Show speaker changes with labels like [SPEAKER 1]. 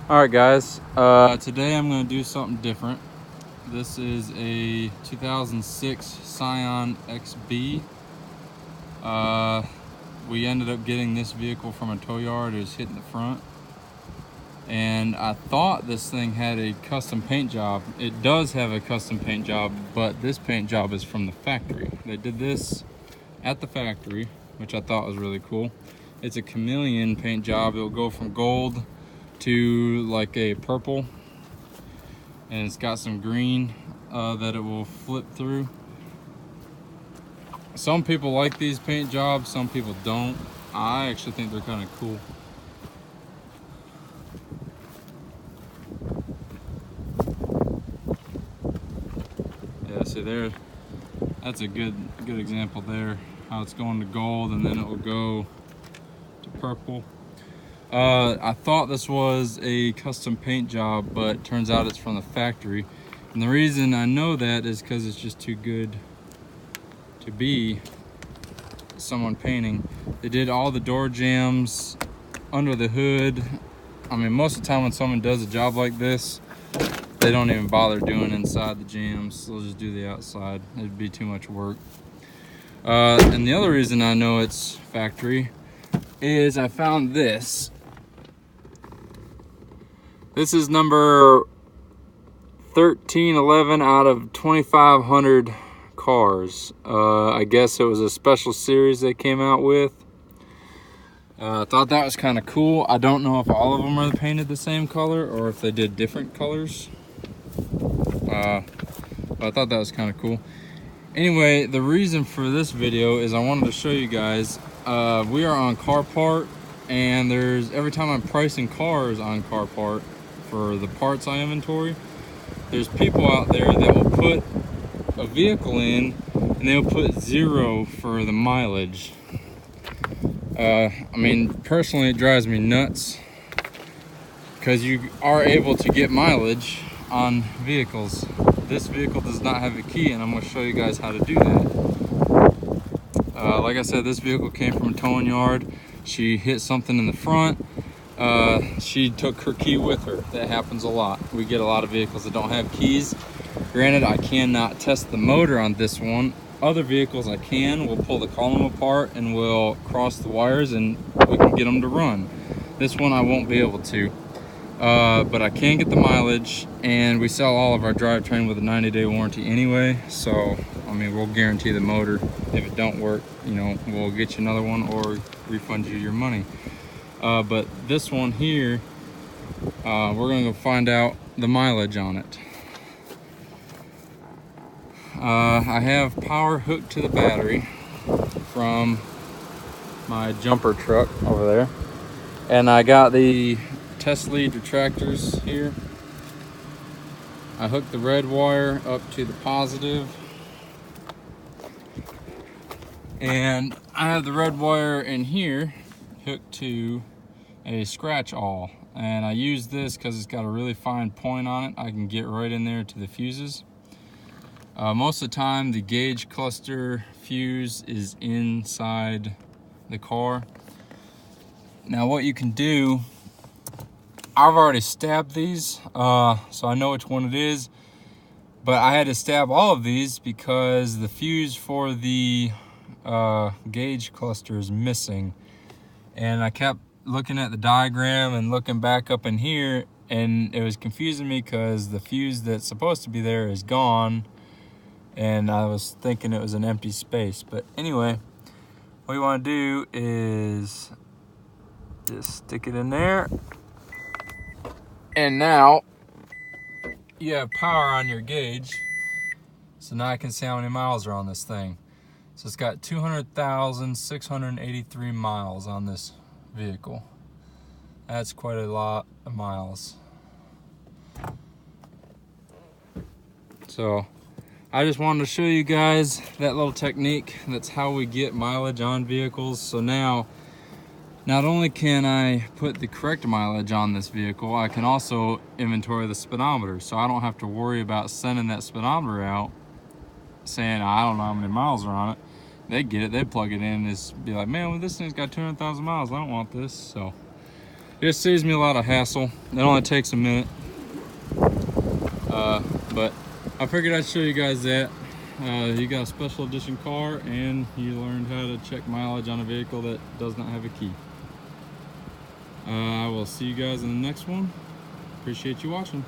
[SPEAKER 1] Alright guys, today I'm going to do something different. This is a 2006 Scion XB. We ended up getting this vehicle from a tow yard. It was hit in the front. And I thought this thing had a custom paint job. It does have a custom paint job, but this paint job is from the factory. They did this at the factory, which I thought was really cool. It's a chameleon paint job. It'll go from gold to like a purple, and it's got some green that it will flip through. Some people like these paint jobs, some people don't. I actually think they're kind of cool. Yeah, see there, that's a good example there, how it's going to gold and then it will go to purple. I thought this was a custom paint job, but turns out it's from the factory. And the reason I know that is because it's just too good to be someone painting. They did all the door jambs under the hood. I mean, most of the time when someone does a job like this, they don't even bother doing inside the jambs. They'll just do the outside. It'd be too much work. And the other reason I know it's factory is I found this. This is number 1311 out of 2,500 cars. I guess it was a special series they came out with. I thought that was kind of cool. I don't know if all of them are painted the same color or if they did different colors. But I thought that was kind of cool. Anyway, the reason for this video is I wanted to show you guys. We are on Carpart, and every time I'm pricing cars on Carpart for the parts I inventory, there's people out there that will put a vehicle in and they'll put 0 for the mileage. I mean, personally it drives me nuts because you are able to get mileage on vehicles. This vehicle does not have a key, and I'm going to show you guys how to do that. Like I said, this vehicle came from a towing yard. She hit something in the front. She took her key with her. That happens a lot. We get a lot of vehicles that don't have keys. Granted, I cannot test the motor on this one. Other vehicles I can. We'll pull the column apart and we'll cross the wires and we can get them to run. This one I won't be able to. But I can get the mileage, and we sell all of our drivetrain with a 90-day warranty anyway. So, I mean, we'll guarantee the motor. If it don't work, you know, we'll get you another one or refund you your money. But this one here, we're gonna go find out the mileage on it. I have power hooked to the battery from my jumper truck over there, and I got the test lead retractors here. I hooked the red wire up to the positive, and I have the red wire in here hooked to a scratch awl, and I use this because it's got a really fine point on it. I can get right in there to the fuses. Most of the time the gauge cluster fuse is inside the car. Now what you can do, I've already stabbed these, so I know which one it is, but I had to stab all of these because the fuse for the gauge cluster is missing. And I kept looking at the diagram and looking back up in here, and it was confusing me because the fuse that's supposed to be there is gone, and I was thinking it was an empty space. But anyway, what you want to do is just stick it in there. And now you have power on your gauge. So now I can see how many miles are on this thing. So it's got 200,683 miles on this vehicle. That's quite a lot of miles. So I just wanted to show you guys that little technique. That's how we get mileage on vehicles. So now, not only can I put the correct mileage on this vehicle, I can also inventory the speedometer. So I don't have to worry about sending that speedometer out saying, I don't know how many miles are on it. They get it, they plug it in, and just be like, man, well, this thing's got 200,000 miles. I don't want this. So It just saves me a lot of hassle. It only takes a minute. But I figured I'd show you guys that. You got a special edition car and you learned how to check mileage on a vehicle that does not have a key. I will see you guys in the next one. Appreciate you watching.